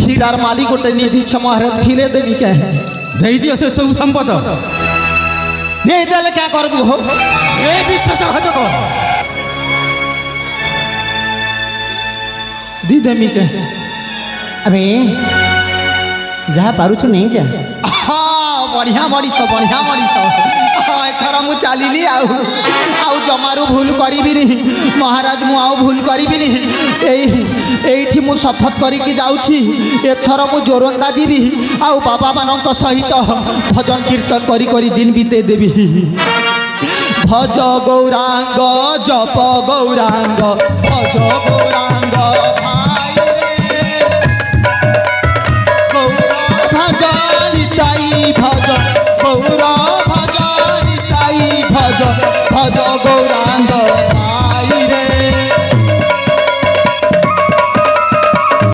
हीरार माली गोटे निधि महाराज फिरे देवी क्या है दे दियो से सब संपद नहीं देले क्या करबू हो ए विश्वासघातक दी देवी के अबे जहाँ पारुछु नहीं जा हाँ बढ़िया मरीस हाँ एथर मु चलिली आउ जमारू भूल करी महाराज मु आउ भूल करी एठी मु शपथ करिकी जाउछि एथर मु जोरंदा जीवी आउ बाबा मानक सहित भजन कीर्तन करी करी दिन बीते देवी भज गौरांग जप गौरांग भज गौरांग भज गौर भज भज गौरांग